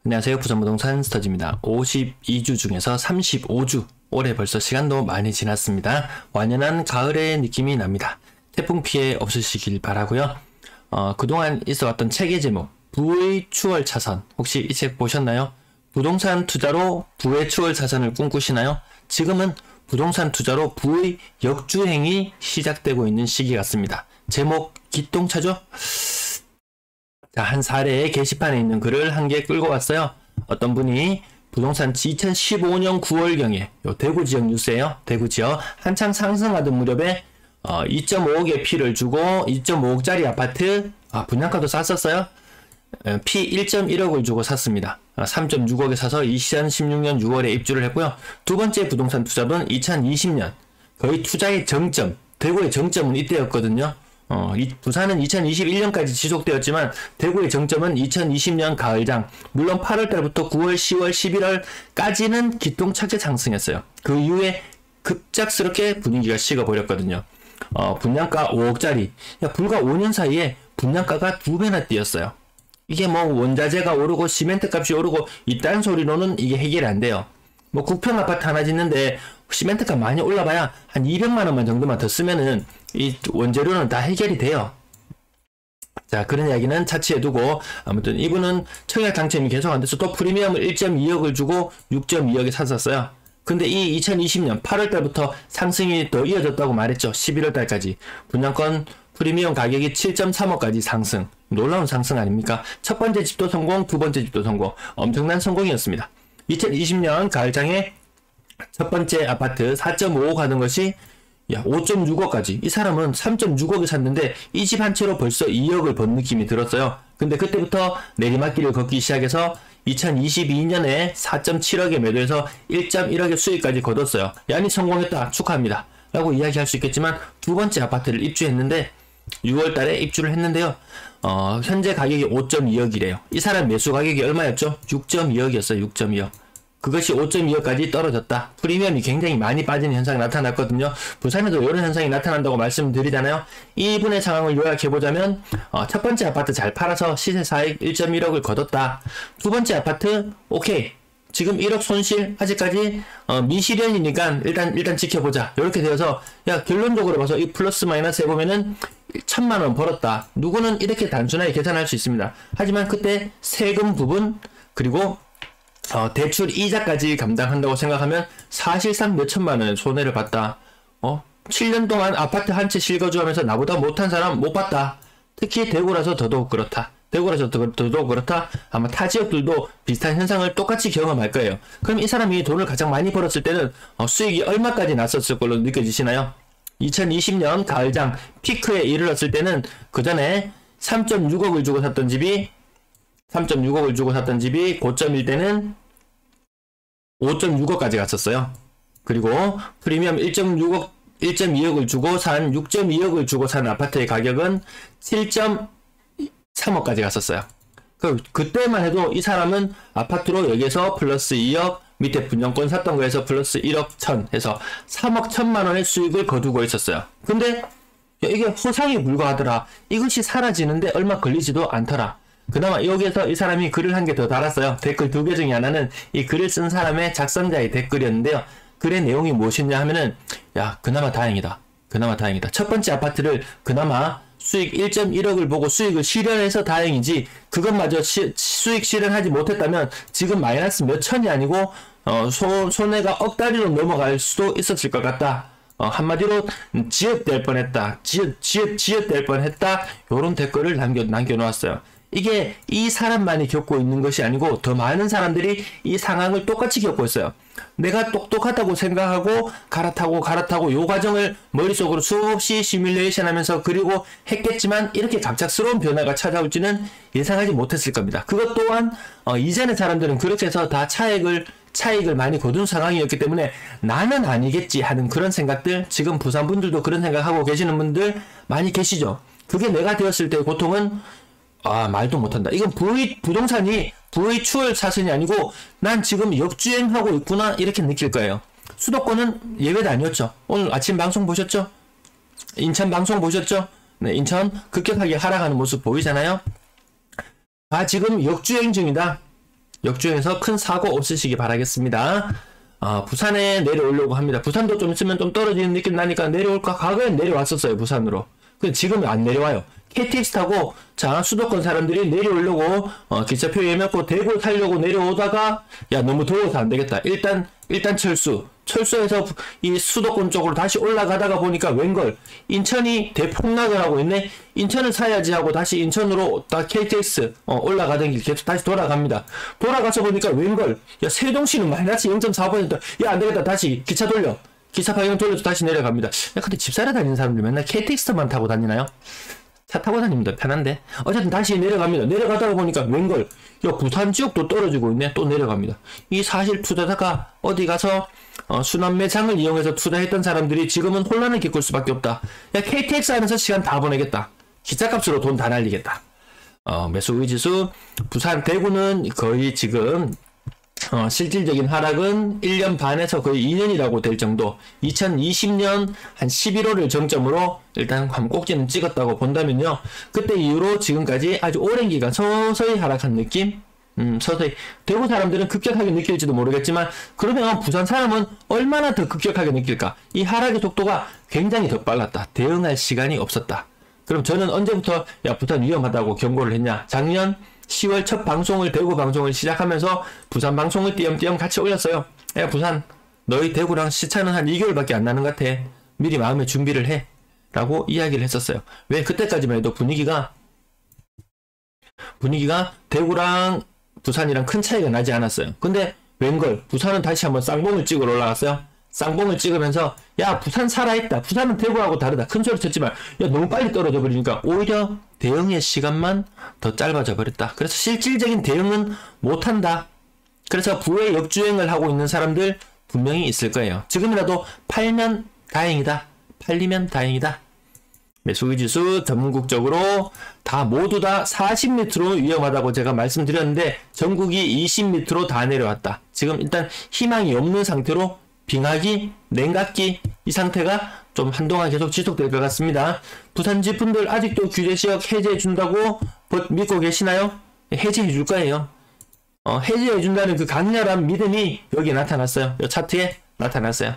안녕하세요. 부천부동산 스터디입니다. 52주 중에서 35주, 올해 벌써 시간도 많이 지났습니다. 완연한 가을의 느낌이 납니다. 태풍 피해 없으시길 바라고요. 그동안 있어왔던 책의 제목, 부의 추월 차선, 혹시 이 책 보셨나요? 부동산 투자로 부의 추월 차선을 꿈꾸시나요? 지금은 부동산 투자로 부의 역주행이 시작되고 있는 시기 같습니다. 제목 기똥차죠? 자, 한 사례의 게시판에 있는 글을 한 개 끌고 왔어요. 어떤 분이 부동산 2015년 9월경에 요 대구 지역 뉴스예요. 대구 지역 한창 상승하던 무렵에 2.5억의 피를 주고 2.5억짜리 아파트 분양가도 쌌었어요. 피 1.1억을 주고 샀습니다. 3.6억에 사서 2016년 6월에 입주를 했고요. 두 번째 부동산 투자는 2020년 거의 투자의 정점, 대구의 정점은 이때였거든요. 부산은 2021년까지 지속되었지만 대구의 정점은 2020년 가을장, 물론 8월달부터 9월, 10월, 11월까지는 기똥차게 상승했어요. 그 이후에 급작스럽게 분위기가 식어버렸거든요. 분양가 5억짜리, 불과 5년 사이에 분양가가 2배나 뛰었어요. 이게 뭐 원자재가 오르고 시멘트 값이 오르고 이딴 소리로는 이게 해결이 안 돼요. 뭐 국평 아파트 하나 짓는데 시멘트가 많이 올라봐야 한 200만원만 정도만 더 쓰면은 이 원재료는 다 해결이 돼요. 자, 그런 이야기는 차치해 두고, 아무튼 이분은 청약 당첨이 계속 안 돼서 또 프리미엄을 1.2억을 주고 6.2억에 샀었어요. 근데 이 2020년 8월달부터 상승이 더 이어졌다고 말했죠. 11월달까지 분양권 프리미엄 가격이 7.3억까지 상승. 놀라운 상승 아닙니까? 첫 번째 집도 성공, 두 번째 집도 성공. 엄청난 성공이었습니다. 2020년 가을장에 첫 번째 아파트 4.5억 하는 것이 5.6억까지. 이 사람은 3.6억에 샀는데 이 집 한 채로 벌써 2억을 번 느낌이 들었어요. 근데 그때부터 내리막길을 걷기 시작해서 2022년에 4.7억에 매도해서 1.1억의 수익까지 거뒀어요. 야니 성공했다, 축하합니다 라고 이야기할 수 있겠지만, 두 번째 아파트를 입주했는데 6월달에 입주를 했는데요. 현재 가격이 5.2억이래요. 이 사람 매수 가격이 얼마였죠? 6.2억이었어요. 6.2억. 그것이 5.2억까지 떨어졌다. 프리미엄이 굉장히 많이 빠지는 현상이 나타났거든요. 부산에도 이런 현상이 나타난다고 말씀드리잖아요. 이분의 상황을 요약해보자면, 첫 번째 아파트 잘 팔아서 시세사익 1.1억을 거뒀다. 두 번째 아파트 오케이, 지금 1억 손실 아직까지 미실현이니까 일단 지켜보자. 이렇게 되어서 결론적으로 봐서 이 플러스 마이너스 해보면은 1,000만원 벌었다. 누구는 이렇게 단순하게 계산할 수 있습니다. 하지만 그때 세금 부분 그리고 대출 이자까지 감당한다고 생각하면 사실상 몇천만원의 손해를 봤다. 7년 동안 아파트 한 채 실거주하면서 나보다 못한 사람 못 봤다. 특히 대구라서 더더욱 그렇다. 대구라서 더더욱 그렇다. 아마 타 지역들도 비슷한 현상을 똑같이 경험할 거예요. 그럼 이 사람이 돈을 가장 많이 벌었을 때는 수익이 얼마까지 났었을 걸로 느껴지시나요? 2020년 가을장 피크에 이르렀을 때는 그 전에 3.6억을 주고 샀던 집이 고점일 때는 5.6억까지 갔었어요. 그리고 프리미엄 1.6억, 1.2억을 주고 산 6.2억을 주고 산 아파트의 가격은 7.3억까지 갔었어요. 그때만 해도 이 사람은 아파트로 여기서 플러스 2억, 밑에 분양권 샀던 거에서 플러스 1억 1천 해서 3억 1천만원의 수익을 거두고 있었어요. 근데 이게 허상에 불과하더라. 이것이 사라지는데 얼마 걸리지도 않더라. 그나마 여기에서 이 사람이 글을 한 개 더 달았어요. 댓글 2개 중에 하나는 이 글을 쓴 사람의 작성자의 댓글이었는데요. 글의 내용이 무엇이냐 하면은, 그나마 다행이다. 그나마 다행이다. 첫 번째 아파트를 그나마 수익 1.1억을 보고 수익을 실현해서 다행이지, 그것마저 수익 실현하지 못했다면 지금 마이너스 몇 천이 아니고 손해가 억다리로 넘어갈 수도 있었을 것 같다. 한마디로 지읒될 뻔했다. 지읒될 뻔했다. 요런 댓글을 남겨놓았어요. 이게 이 사람만이 겪고 있는 것이 아니고 더 많은 사람들이 이 상황을 똑같이 겪고 있어요. 내가 똑똑하다고 생각하고 갈아타고 요 과정을 머릿속으로 수없이 시뮬레이션 하면서 그리고 했겠지만 이렇게 갑작스러운 변화가 찾아올지는 예상하지 못했을 겁니다. 그것 또한 이전의 사람들은 그렇게 해서 다 차익을 많이 거둔 상황이었기 때문에 나는 아니겠지 하는 그런 생각들, 지금 부산 분들도 그런 생각하고 계시는 분들 많이 계시죠. 그게 내가 되었을 때의 고통은 말도 못한다. 이건 부동산이 부의 추월 차선이 아니고 난 지금 역주행하고 있구나 이렇게 느낄 거예요. 수도권은 예외도 아니었죠. 오늘 아침 방송 보셨죠? 인천 방송 보셨죠? 네, 인천 급격하게 하락하는 모습 보이잖아요. 지금 역주행 중이다. 역주행에서 큰 사고 없으시기 바라겠습니다. 부산에 내려오려고 합니다. 부산도 좀 있으면 좀 떨어지는 느낌 나니까 내려올까? 과거엔 내려왔었어요, 부산으로. 근데 지금은 안 내려와요. KTX 타고, 자, 수도권 사람들이 내려오려고, 기차표 예매고 대구 타려고 내려오다가, 야, 너무 더워서 안 되겠다. 일단 철수에서 이 수도권 쪽으로 다시 올라가다가 보니까 웬걸, 인천이 대폭락을 하고 있네? 인천을 사야지 하고 다시 인천으로 다 KTX, 올라가던 길 계속 다시 돌아갑니다. 돌아가서 보니까 웬걸, 야, 세종시는 마이너스 0.4%, 야, 안 되겠다. 다시 기차 돌려. 기차 방향 돌려서 다시 내려갑니다. 야, 근데 집사러 다니는 사람들 맨날 KTX만 타고 다니나요? 차 타고 다니면 더 편한데. 어쨌든 다시 내려갑니다. 내려가다가 보니까 웬걸, 야, 부산 지역도 떨어지고 있네. 또 내려갑니다. 이 사실 투자자가 어디 가서 순환매장을 이용해서 투자했던 사람들이 지금은 혼란을 겪을 수밖에 없다. 야, KTX 안에서 시간 다 보내겠다. 기차값으로 돈 다 날리겠다. 매수의지수 부산 대구는 거의 지금 실질적인 하락은 1년 반에서 거의 2년이라고 될 정도. 2020년 한 11월을 정점으로 일단 꼭지는 찍었다고 본다면요, 그때 이후로 지금까지 아주 오랜 기간 서서히 하락한 느낌. 서서히. 대구 사람들은 급격하게 느낄지도 모르겠지만, 그러면 부산 사람은 얼마나 더 급격하게 느낄까? 이 하락의 속도가 굉장히 더 빨랐다. 대응할 시간이 없었다. 그럼 저는 언제부터 야, 부산 위험하다고 경고를 했냐? 작년 10월 첫 방송을, 대구 방송을 시작하면서 부산 방송을 띄엄띄엄 같이 올렸어요. 야, 부산, 너희 대구랑 시차는 한 2개월밖에 안 나는 것 같아. 미리 마음의 준비를 해. 라고 이야기를 했었어요. 왜? 그때까지만 해도 분위기가 대구랑 부산이랑 큰 차이가 나지 않았어요. 근데 웬걸, 부산은 다시 한번 쌍봉을 찍으러 올라갔어요. 쌍봉을 찍으면서, 야, 부산 살아있다. 부산은 대구하고 다르다. 큰 소리 쳤지만, 야, 너무 빨리 떨어져 버리니까 오히려 대응의 시간만 더 짧아져 버렸다. 그래서 실질적인 대응은 못한다. 그래서 부의 역주행을 하고 있는 사람들 분명히 있을 거예요. 지금이라도 팔면 다행이다. 팔리면 다행이다. 매수의지수 전국적으로 모두 다 40m로 위험하다고 제가 말씀드렸는데, 전국이 20m로 다 내려왔다. 지금 일단 희망이 없는 상태로 빙하기, 냉각기, 이 상태가 좀 한동안 계속 지속될 것 같습니다. 부산지 분들 아직도 규제지역 해제해준다고 믿고 계시나요? 해제해줄 거예요. 해제해준다는 그 강렬한 믿음이 여기 나타났어요. 이 차트에 나타났어요.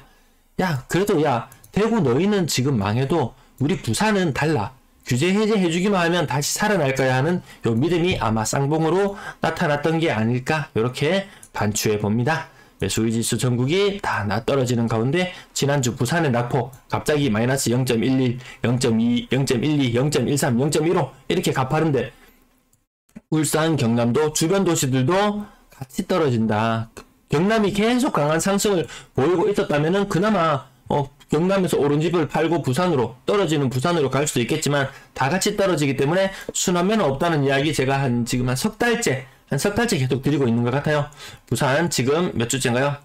야, 그래도 야, 대구 너희는 지금 망해도 우리 부산은 달라. 규제 해제해주기만 하면 다시 살아날 거야 하는 요 믿음이 아마 쌍봉으로 나타났던 게 아닐까, 이렇게 반추해 봅니다. 매수의지수 전국이 다 떨어지는 가운데 지난주 부산의 낙폭 갑자기 마이너스 0.11, 0.2, 0.12, 0.13, 0.15 이렇게 가파른데, 울산, 경남도 주변 도시들도 같이 떨어진다. 경남이 계속 강한 상승을 보이고 있었다면은 그나마 경남에서 오른 집을 팔고 떨어지는 부산으로 갈 수도 있겠지만, 다 같이 떨어지기 때문에 순환매는 없다는 이야기 제가 지금 한 석 달째 계속 드리고 있는 것 같아요. 부산 지금 몇 주째인가요?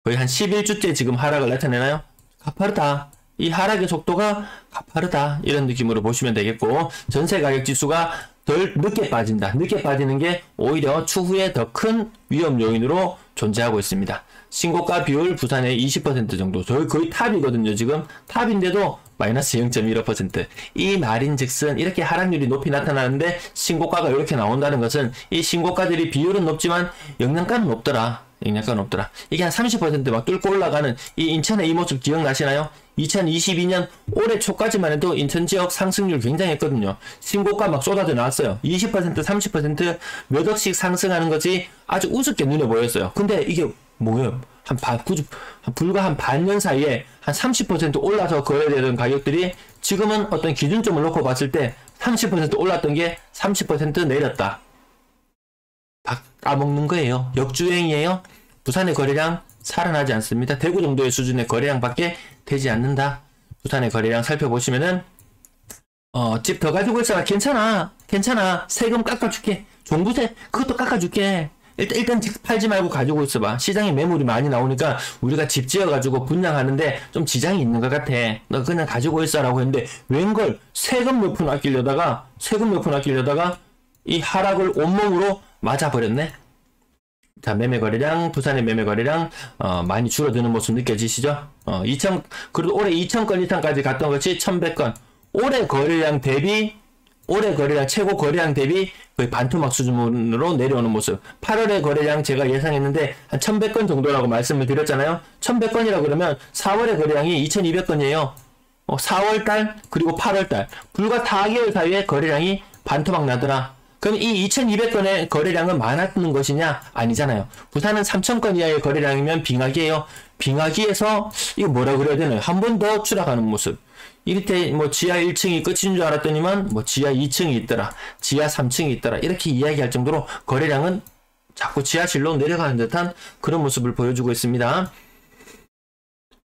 거의 한 11주째 지금 하락을 나타내나요? 가파르다. 이 하락의 속도가 가파르다. 이런 느낌으로 보시면 되겠고, 전세 가격 지수가 덜 늦게 빠진다. 늦게 빠지는 게 오히려 추후에 더 큰 위험 요인으로 존재하고 있습니다. 신고가 비율 부산의 20% 정도. 저희 거의 탑이거든요. 지금 탑인데도 마이너스 0.15%. 이 말인즉슨 이렇게 하락률이 높이 나타나는데 신고가가 이렇게 나온다는 것은, 이 신고가들이 비율은 높지만 영양가는 없더라. 이게 한 30% 뚫고 올라가는 이 인천의 이 모습 기억나시나요? 2022년 올해 초까지만 해도 인천 지역 상승률 굉장했거든요. 신고가 쏟아져 나왔어요. 20%, 30% 몇 억씩 상승하는 것이 아주 우습게 눈에 보였어요. 근데 이게 뭐예요? 불과 한 반년 사이에 한 30% 올라서 거래되던 가격들이 지금은 어떤 기준점을 놓고 봤을 때 30% 올랐던 게 30% 내렸다. 까먹는 거예요. 역주행이에요. 부산의 거래량 살아나지 않습니다. 대구 정도의 수준의 거래량밖에 되지 않는다. 부산의 거래량 살펴보시면은 집 더 가지고 있어라. 괜찮아. 세금 깎아줄게. 종부세 그것도 깎아줄게. 일단 집 팔지 말고 가지고 있어봐. 시장에 매물이 많이 나오니까 우리가 집 지어가지고 분양하는데 좀 지장이 있는 것 같아. 너 그냥 가지고 있어라고 했는데, 웬걸 세금 몇 푼 아끼려다가 이 하락을 온몸으로 맞아버렸네. 자, 매매 거래량, 부산의 매매 거래량 많이 줄어드는 모습 느껴지시죠? 그래도 올해 2,000건 이상까지 갔던 것이 1,100건. 올해 거래량 대비 올해 거래량 최고 거래량 대비 거의 반토막 수준으로 내려오는 모습. 8월의 거래량 제가 예상했는데 한 1100건 정도라고 말씀을 드렸잖아요. 1100건이라 그러면 4월의 거래량이 2200건이에요. 4월달 그리고 8월달 불과 4개월 사이에 거래량이 반토막 나더라. 그럼 이 2200건의 거래량은 많았는 것이냐? 아니잖아요. 부산은 3000건 이하의 거래량이면 빙하기예요. 빙하기에서 이거 뭐라 그래야 되나요? 한 번 더 추락하는 모습. 이렇게 뭐 지하 1층이 끝인 줄 알았더니만 뭐 지하 2층이 있더라. 지하 3층이 있더라. 이렇게 이야기할 정도로 거래량은 자꾸 지하실로 내려가는 듯한 그런 모습을 보여주고 있습니다.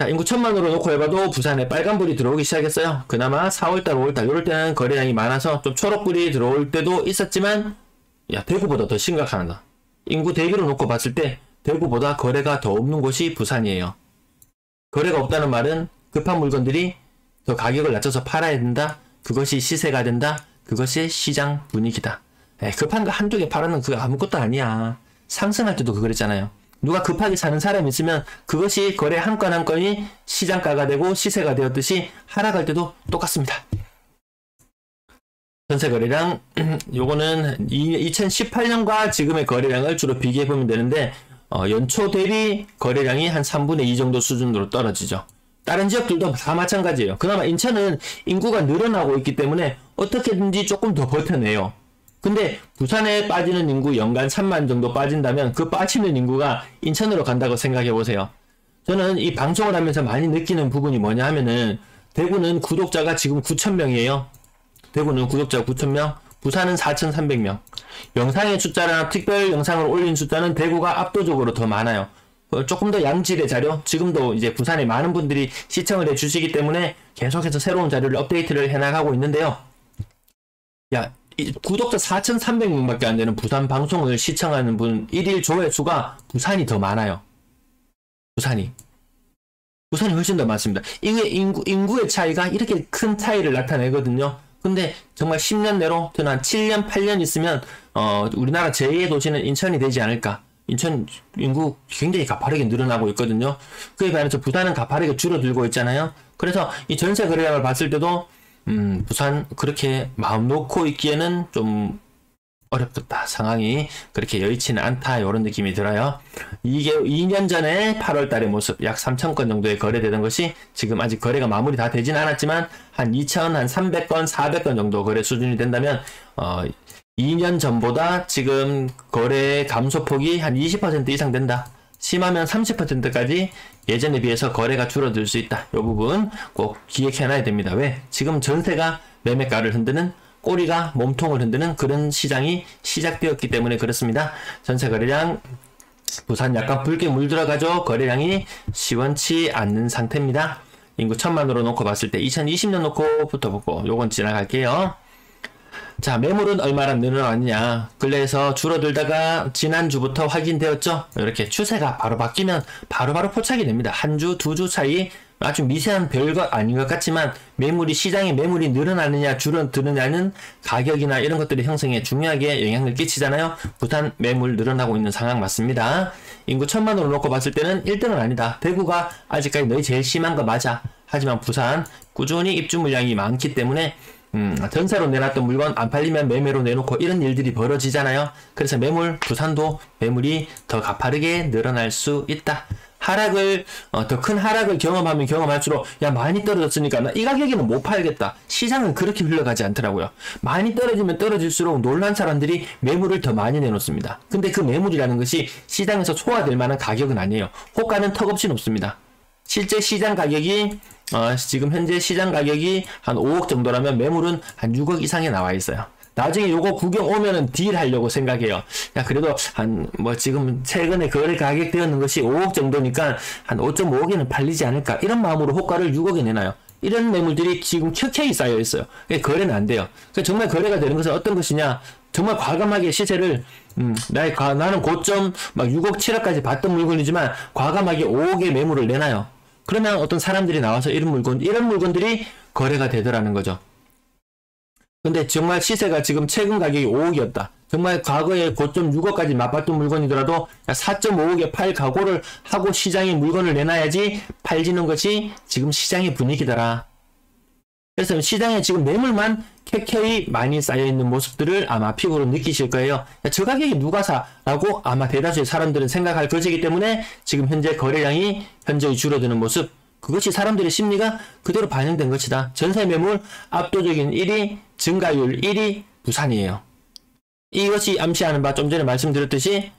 자, 인구 1000만으로 놓고 해봐도 부산에 빨간불이 들어오기 시작했어요. 그나마 4월달, 5월달 이럴 때는 거래량이 많아서 좀 초록불이 들어올 때도 있었지만 야, 대구보다 더 심각하다. 인구 대비로 놓고 봤을 때 대구보다 거래가 더 없는 곳이 부산이에요. 거래가 없다는 말은 급한 물건들이 더 가격을 낮춰서 팔아야 된다. 그것이 시세가 된다. 그것이 시장 분위기다. 급한 거 한두 개 팔아는 그거 아무것도 아니야. 상승할 때도 그랬잖아요. 누가 급하게 사는 사람이 있으면 그것이 거래 한 건 한 건이 시장가가 되고 시세가 되었듯이 하락할 때도 똑같습니다. 전세 거래량 요거는 2018년과 지금의 거래량을 주로 비교해보면 되는데 연초 대비 거래량이 한 3분의 2 정도 수준으로 떨어지죠. 다른 지역들도 다 마찬가지예요. 그나마 인천은 인구가 늘어나고 있기 때문에 어떻게든지 조금 더 버텨내요. 근데 부산에 빠지는 인구 연간 3만 정도 빠진다면 그 빠지는 인구가 인천으로 간다고 생각해 보세요. 저는 이 방송을 하면서 많이 느끼는 부분이 뭐냐 하면은 대구는 구독자가 지금 9,000명이에요. 대구는 구독자 9,000명, 부산은 4,300명. 영상의 숫자나 특별 영상을 올린 숫자는 대구가 압도적으로 더 많아요. 조금 더 양질의 자료, 지금도 이제 부산에 많은 분들이 시청을 해 주시기 때문에 계속해서 새로운 자료를 업데이트를 해나가고 있는데요. 야, 구독자 4,300명밖에 안 되는 부산 방송을 시청하는 분 1일 조회수가 부산이 더 많아요. 부산이 훨씬 더 많습니다. 이게 인구의 차이가 이렇게 큰 차이를 나타내거든요. 근데 정말 10년 내로 한 7년, 8년 있으면 우리나라 제2의 도시는 인천이 되지 않을까. 인천 인구 굉장히 가파르게 늘어나고 있거든요. 그에 반해서 부산은 가파르게 줄어들고 있잖아요. 그래서 이 전세 거래량을 봤을 때도 부산 그렇게 마음 놓고 있기에는 좀 어렵다. 상황이 그렇게 여의치는 않다. 이런 느낌이 들어요. 이게 2년 전에 8월 달의 모습 약 3,000건 정도에 거래되던 것이 지금 아직 거래가 마무리 다 되진 않았지만 한 2,000, 한 300건, 400건 정도 거래 수준이 된다면 2년 전보다 지금 거래 감소폭이 한 20% 이상 된다. 심하면 30%까지 예전에 비해서 거래가 줄어들 수 있다. 이 부분 꼭 기억해놔야 됩니다. 왜? 지금 전세가 매매가를 흔드는 꼬리가 몸통을 흔드는 그런 시장이 시작되었기 때문에 그렇습니다. 전세 거래량 부산 약간 붉게 물들어가죠. 거래량이 시원치 않는 상태입니다. 인구 1000만으로 놓고 봤을 때 2020년 놓고 붙어보고 요건 지나갈게요. 자, 매물은 얼마나 늘어났느냐. 근래에서 줄어들다가 지난주부터 확인되었죠. 이렇게 추세가 바로 바뀌면 바로바로 포착이 됩니다. 한 주, 두 주 차이 아주 미세한 별것 아닌 것 같지만 시장의 매물이 늘어나느냐 줄어드느냐는 가격이나 이런 것들의 형성에 중요하게 영향을 끼치잖아요. 부산 매물 늘어나고 있는 상황 맞습니다. 인구 1000만으로 놓고 봤을 때는 1등은 아니다. 대구가 아직까지 너희 제일 심한 거 맞아. 하지만 부산 꾸준히 입주 물량이 많기 때문에 전세로 내놨던 물건 안 팔리면 매매로 내놓고 이런 일들이 벌어지잖아요. 그래서 부산도 매물이 더 가파르게 늘어날 수 있다. 더 큰 하락을 경험하면 경험할수록 야 많이 떨어졌으니까 나 이 가격에는 못 팔겠다. 시장은 그렇게 흘러가지 않더라고요. 많이 떨어지면 떨어질수록 놀란 사람들이 매물을 더 많이 내놓습니다. 근데 그 매물이라는 것이 시장에서 소화될 만한 가격은 아니에요. 호가는 턱없이 높습니다. 실제 시장 가격이 지금 현재 시장 가격이 한 5억 정도라면 매물은 한 6억 이상에 나와 있어요. 나중에 요거 구경 오면은 딜 하려고 생각해요. 야, 그래도 지금 최근에 거래 가격 되었는 것이 5억 정도니까 한 5.5억에는 팔리지 않을까. 이런 마음으로 호가를 6억에 내놔요. 이런 매물들이 지금 켜켜이 쌓여 있어요. 거래는 안 돼요. 정말 거래가 되는 것은 어떤 것이냐. 정말 과감하게 시세를, 나는 고점 6억, 7억까지 봤던 물건이지만 과감하게 5억의 매물을 내놔요. 그러면 어떤 사람들이 나와서 이런 물건들이 거래가 되더라는 거죠. 근데 정말 시세가 지금 최근 가격이 5억이었다. 정말 과거에 고점 6억까지 맛봤던 물건이더라도 4.5억에 팔 각오를 하고 시장에 물건을 내놔야지 팔지는 것이 지금 시장의 분위기더라. 그래서 시장에 지금 매물만 켜켜이 많이 쌓여있는 모습들을 아마 피부로 느끼실 거예요. 야, 저 가격에 누가 사? 라고 아마 대다수의 사람들은 생각할 것이기 때문에 지금 현재 거래량이 현저히 줄어드는 모습, 그것이 사람들의 심리가 그대로 반영된 것이다. 전세 매물 압도적인 1위, 증가율 1위 부산이에요. 이것이 암시하는 바, 좀 전에 말씀드렸듯이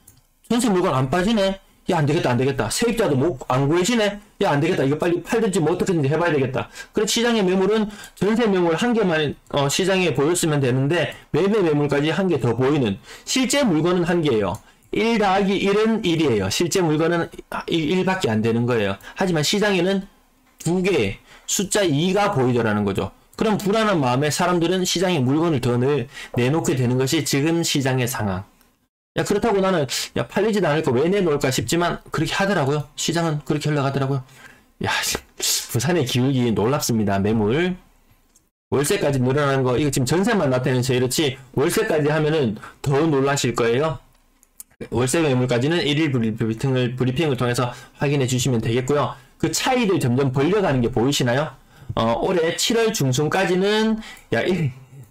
전세 물건 안 빠지네? 야, 안 되겠다, 안 되겠다. 세입자도 안 구해지네? 야, 안 되겠다. 이거 빨리 팔든지 뭐 어떻게든지 해봐야 되겠다. 그래, 시장의 매물은 전세 매물 한 개만 시장에 보였으면 되는데 매매 매물까지 한 개 더 보이는, 실제 물건은 한 개예요. 1 더하기 1은 1이에요. 실제 물건은 1밖에 안 되는 거예요. 하지만 시장에는 두 개의 숫자 2가 보이더라는 거죠. 그럼 불안한 마음에 사람들은 시장에 물건을 더 내놓게 되는 것이 지금 시장의 상황. 야, 그렇다고 나는 야, 팔리지도 않을 거 왜 내놓을까 싶지만 그렇게 하더라고요. 시장은 그렇게 흘러가더라고요. 야, 부산의 기울기 놀랍습니다. 매물 월세까지 늘어나는 거, 이거 지금 전세만 나타내서 이렇지 월세까지 하면은 더 놀라실 거예요. 월세 매물까지는 1일 브리핑을 통해서 확인해 주시면 되겠고요. 그 차이를 점점 벌려가는 게 보이시나요? 올해 7월 중순까지는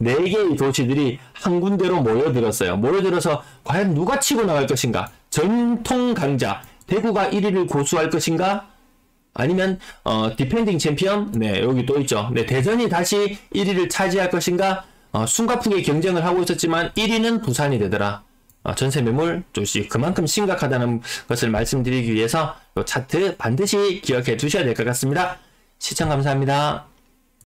4개의 도시들이 한 군데로 모여들었어요. 모여들어서 과연 누가 치고 나갈 것인가? 전통 강자 대구가 1위를 고수할 것인가? 아니면 디펜딩 챔피언, 네, 여기 또 있죠. 네, 대전이 다시 1위를 차지할 것인가? 숨가쁘게 경쟁을 하고 있었지만 1위는 부산이 되더라. 전세 매물 조시 그만큼 심각하다는 것을 말씀드리기 위해서 이 차트 반드시 기억해 두셔야 될 것 같습니다. 시청 감사합니다.